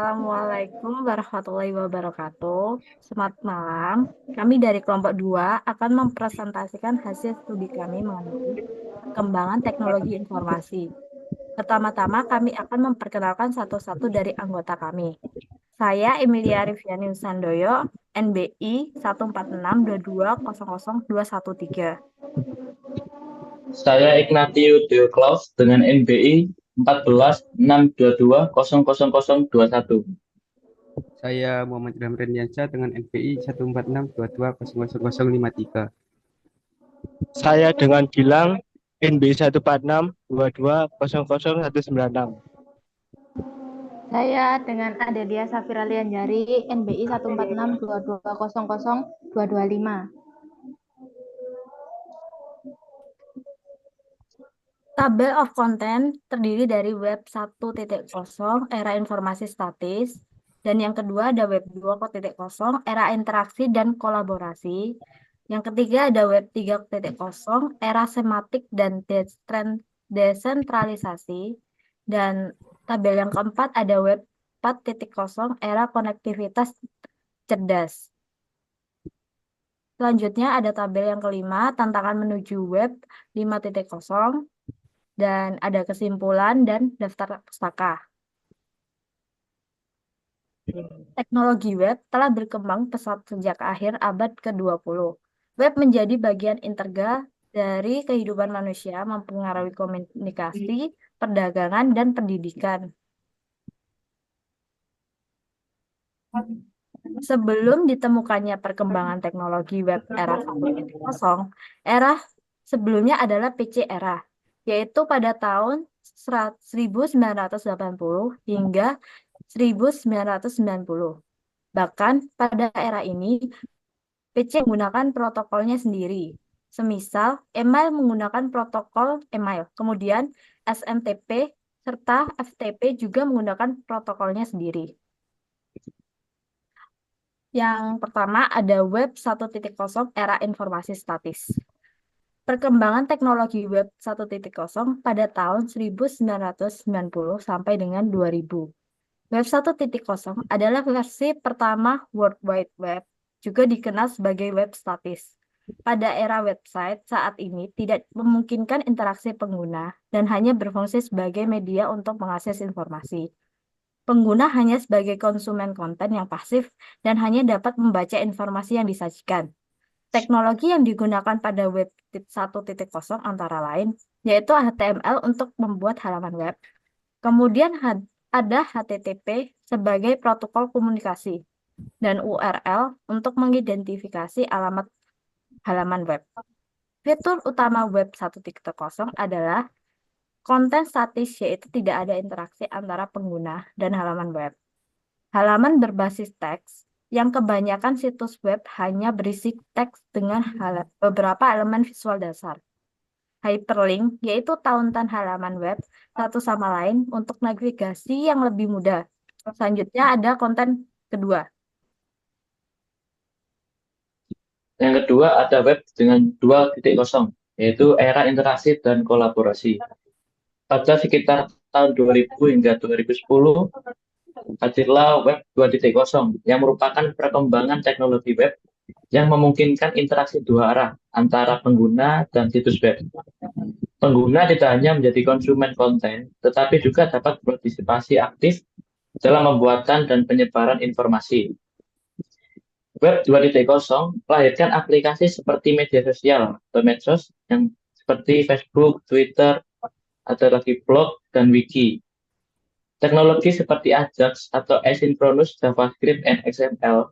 Assalamualaikum warahmatullahi wabarakatuh. Selamat malam. Kami dari kelompok 2 akan mempresentasikan hasil studi kami mengenai perkembangan teknologi informasi. Pertama-tama kami akan memperkenalkan satu-satu dari anggota kami. Saya Emilia Riviani Sandoyo, NBI 14622000213. Saya Ignatius Theoclaus dengan NBI 1462200021. Saya Muhammad Ilham Rendiansyah dengan NPI 14622000053. Saya dengan Gilang NB 14622000196. Saya dengan Adelia Safira Lianjari, NBI 14622000225. Tabel of content terdiri dari web 1.0 era informasi statis, dan yang kedua ada web 2.0 era interaksi dan kolaborasi. Yang ketiga ada web 3.0 era sematik dan desentralisasi. Dan tabel yang keempat ada web 4.0 era konektivitas cerdas. Selanjutnya ada tabel yang kelima, tantangan menuju web 5.0, dan ada kesimpulan dan daftar pustaka. Teknologi web telah berkembang pesat sejak akhir abad ke-20. Web menjadi bagian integral dari kehidupan manusia, mempengaruhi komunikasi, perdagangan, dan pendidikan. Sebelum ditemukannya perkembangan teknologi web era 1.0, era sebelumnya adalah PC era, yaitu pada tahun 1980 hingga 1990. Bahkan pada era ini, PC menggunakan protokolnya sendiri. Semisal, email menggunakan protokol email, kemudian SMTP serta FTP juga menggunakan protokolnya sendiri. Yang pertama ada web 1.0 era informasi statis. Perkembangan teknologi web 1.0 pada tahun 1990 sampai dengan 2000. Web 1.0 adalah versi pertama World Wide Web, juga dikenal sebagai web statis. Pada era website saat ini tidak memungkinkan interaksi pengguna dan hanya berfungsi sebagai media untuk mengakses informasi. Pengguna hanya sebagai konsumen konten yang pasif dan hanya dapat membaca informasi yang disajikan. Teknologi yang digunakan pada web 1.0 antara lain yaitu HTML untuk membuat halaman web. Kemudian ada HTTP sebagai protokol komunikasi dan URL untuk mengidentifikasi alamat halaman web. Fitur utama web 1.0 adalah konten statis, yaitu tidak ada interaksi antara pengguna dan halaman web. Halaman berbasis teks, yang kebanyakan situs web hanya berisi teks dengan beberapa elemen visual dasar. Hyperlink, yaitu tautan halaman web satu sama lain untuk navigasi yang lebih mudah. Selanjutnya ada konten kedua. Yang kedua ada web dengan 2.0, yaitu era interaksi dan kolaborasi. Pada sekitar tahun 2000 hingga 2010, hadirlah web 2.0 yang merupakan perkembangan teknologi web yang memungkinkan interaksi dua arah antara pengguna dan situs web. Pengguna tidak hanya menjadi konsumen konten, tetapi juga dapat berpartisipasi aktif dalam pembuatan dan penyebaran informasi. Web 2.0 melahirkan aplikasi seperti media sosial atau medsos yang seperti Facebook, Twitter, ada lagi blog, dan wiki. Teknologi seperti Ajax atau Asynchronous JavaScript and XML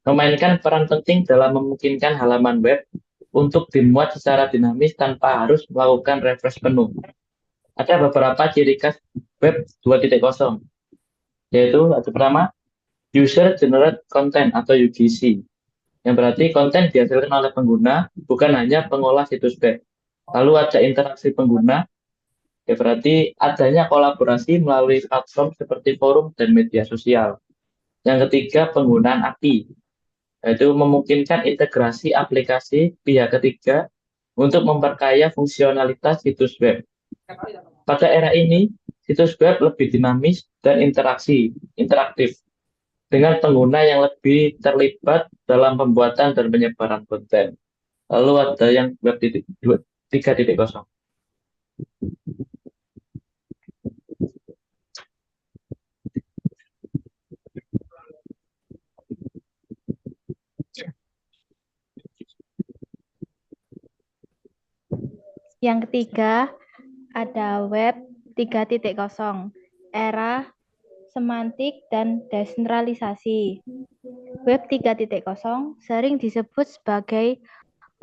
memainkan peran penting dalam memungkinkan halaman web untuk dimuat secara dinamis tanpa harus melakukan refresh penuh. Ada beberapa ciri khas web 2.0, yaitu yang pertama, User Generated Content atau UGC, yang berarti konten dihasilkan oleh pengguna, bukan hanya pengolah situs web. Lalu ada interaksi pengguna, ya berarti adanya kolaborasi melalui platform seperti forum dan media sosial. Yang ketiga, penggunaan API, yaitu memungkinkan integrasi aplikasi pihak ketiga untuk memperkaya fungsionalitas situs web. Pada era ini, Situs web lebih dinamis dan interaktif, dengan pengguna yang lebih terlibat dalam pembuatan dan penyebaran konten. Lalu ada yang web 3.0. Yang ketiga, ada web 3.0, era semantik dan desentralisasi. Web 3.0 sering disebut sebagai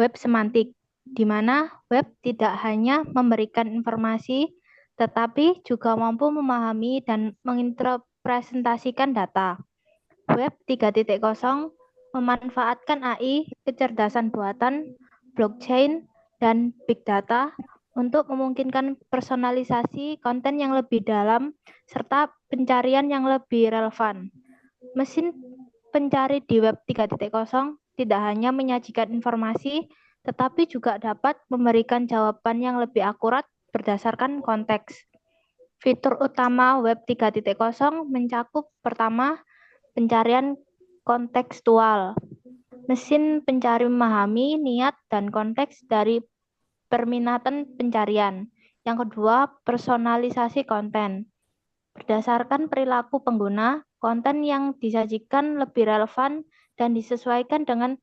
web semantik, di mana web tidak hanya memberikan informasi, tetapi juga mampu memahami dan menginterpretasikan data. Web 3.0 memanfaatkan AI, kecerdasan buatan, blockchain, dan big data untuk memungkinkan personalisasi konten yang lebih dalam serta pencarian yang lebih relevan. Mesin pencari di web 3.0 tidak hanya menyajikan informasi, tetapi juga dapat memberikan jawaban yang lebih akurat berdasarkan konteks. Fitur utama web 3.0 mencakup pertama, pencarian kontekstual. Mesin pencari memahami niat dan konteks dari permintaan pencarian. Yang kedua, personalisasi konten. Berdasarkan perilaku pengguna, konten yang disajikan lebih relevan dan disesuaikan dengan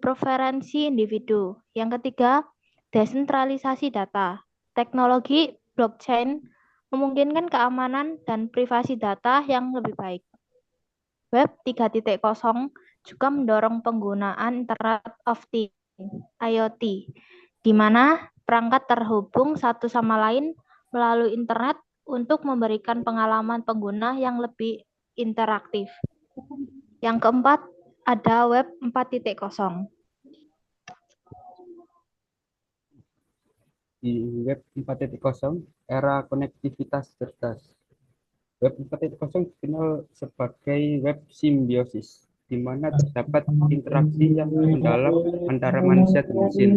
preferensi individu. Yang ketiga, desentralisasi data. Teknologi blockchain memungkinkan keamanan dan privasi data yang lebih baik. Web 3.0 juga mendorong penggunaan Internet of Things (IoT), di mana perangkat terhubung satu sama lain melalui internet untuk memberikan pengalaman pengguna yang lebih interaktif. Yang keempat, ada Web 4.0. Di Web 4.0, era konektivitas cerdas. Web 4.0 dikenal sebagai web simbiosis, di mana terdapat interaksi yang mendalam antara manusia dan mesin.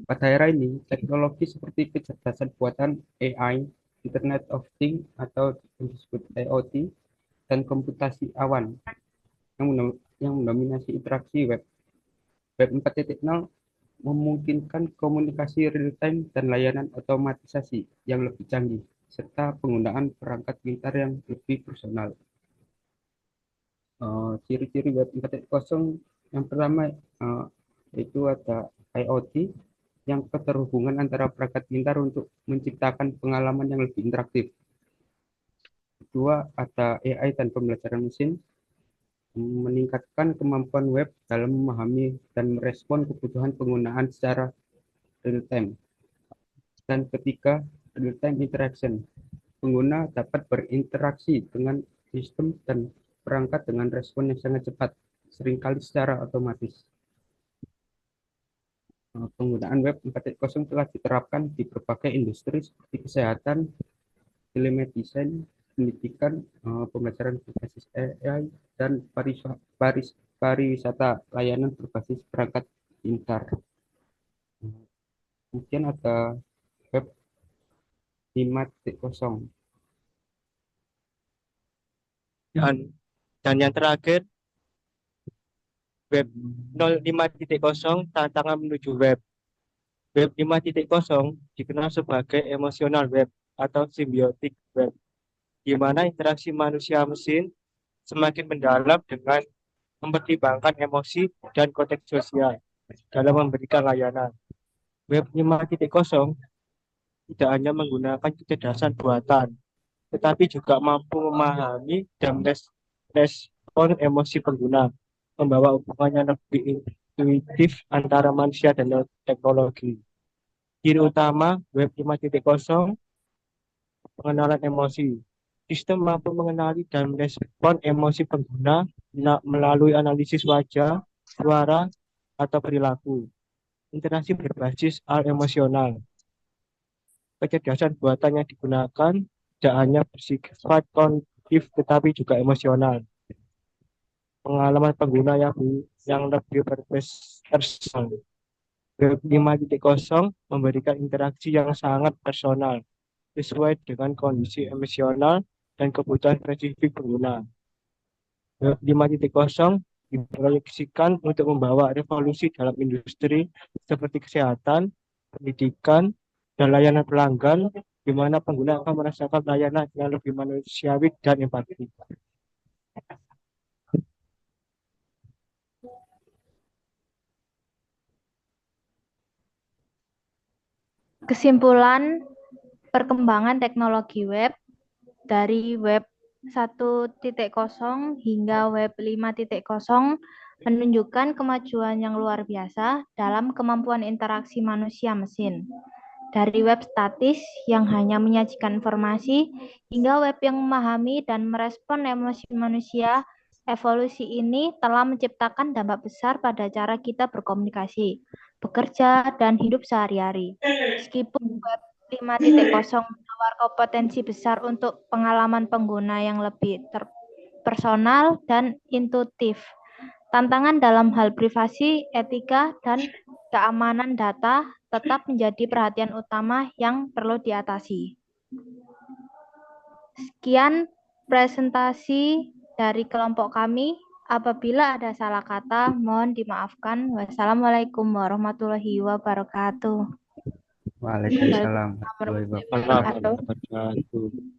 Pada era ini, teknologi seperti kecerdasan buatan AI, Internet of Things atau yang disebut IoT, dan komputasi awan yang mendominasi interaksi web. Web 4.0 memungkinkan komunikasi real-time dan layanan otomatisasi yang lebih canggih, serta penggunaan perangkat pintar yang lebih personal. Ciri-ciri web 4.0 yang pertama itu ada IoT, yang keterhubungan antara perangkat pintar untuk menciptakan pengalaman yang lebih interaktif. Kedua, ada AI dan pembelajaran mesin, meningkatkan kemampuan web dalam memahami dan merespon kebutuhan penggunaan secara real-time. Dan ketiga, real-time interaction. Pengguna dapat berinteraksi dengan sistem dan perangkat dengan respon yang sangat cepat, seringkali secara otomatis. Penggunaan web 4.0 telah diterapkan di berbagai industri seperti kesehatan, telemedicine, pendidikan, pembelajaran berbasis AI, dan pariwisata, layanan berbasis perangkat pintar. Kemudian ada web 5.0. Dan yang terakhir, web 5.0, tantangan menuju web. Web 5.0 dikenal sebagai emosional web atau symbiotic web, di mana interaksi manusia-mesin semakin mendalam dengan mempertimbangkan emosi dan konteks sosial dalam memberikan layanan. Web 5.0 tidak hanya menggunakan kecerdasan buatan, tetapi juga mampu memahami dan merespon emosi pengguna, membawa hubungan yang lebih intuitif antara manusia dan teknologi. Ciri utama Web 5.0, pengenalan emosi. Sistem mampu mengenali dan merespon emosi pengguna melalui analisis wajah, suara, atau perilaku. Interaksi berbasis hal emosional. Kecerdasan buatan yang digunakan tidak hanya bersifat kognitif tetapi juga emosional. Pengalaman pengguna yang lebih personal. Web 5.0 memberikan interaksi yang sangat personal sesuai dengan kondisi emosional dan kebutuhan spesifik pengguna. Web 5.0 diproyeksikan untuk membawa revolusi dalam industri seperti kesehatan, pendidikan, dan layanan pelanggan, di mana pengguna akan merasakan layanan yang lebih manusiawi dan empati. Kesimpulan perkembangan teknologi web dari web 1.0 hingga web 5.0 menunjukkan kemajuan yang luar biasa dalam kemampuan interaksi manusia mesin. Dari web statis yang hanya menyajikan informasi hingga web yang memahami dan merespon emosi manusia, evolusi ini telah menciptakan dampak besar pada cara kita berkomunikasi, bekerja, dan hidup sehari-hari. Meskipun web 5.0 menawarkan potensi besar untuk pengalaman pengguna yang lebih personal dan intuitif, tantangan dalam hal privasi, etika, dan keamanan data tetap menjadi perhatian utama yang perlu diatasi. Sekian presentasi dari kelompok kami. Apabila ada salah kata, mohon dimaafkan. Wassalamualaikum warahmatullahi wabarakatuh. Waalaikumsalam warahmatullahi wabarakatuh. Wassalamualaikum warahmatullahi wabarakatuh.